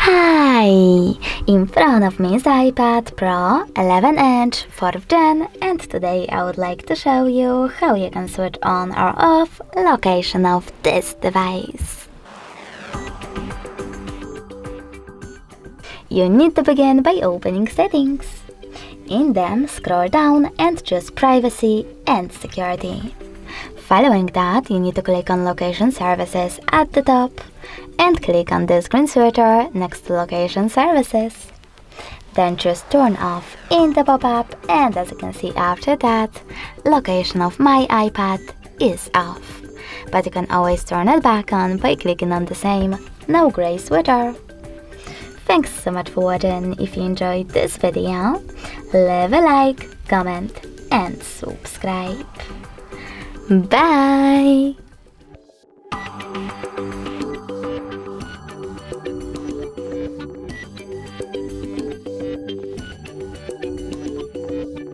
Hi! In front of me is iPad Pro 11-inch 4th Gen, and today I would like to show you how you can switch on or off location of this device. You need to begin by opening Settings. In them, scroll down and choose Privacy and Security. Following that, you need to click on Location Services at the top and click on the screen switcher next to Location Services. Then choose Turn Off in the pop-up, and as you can see after that, location of my iPad is off. But you can always turn it back on by clicking on the same No Gray switcher. Thanks so much for watching. If you enjoyed this video, leave a like, comment and subscribe. Bye!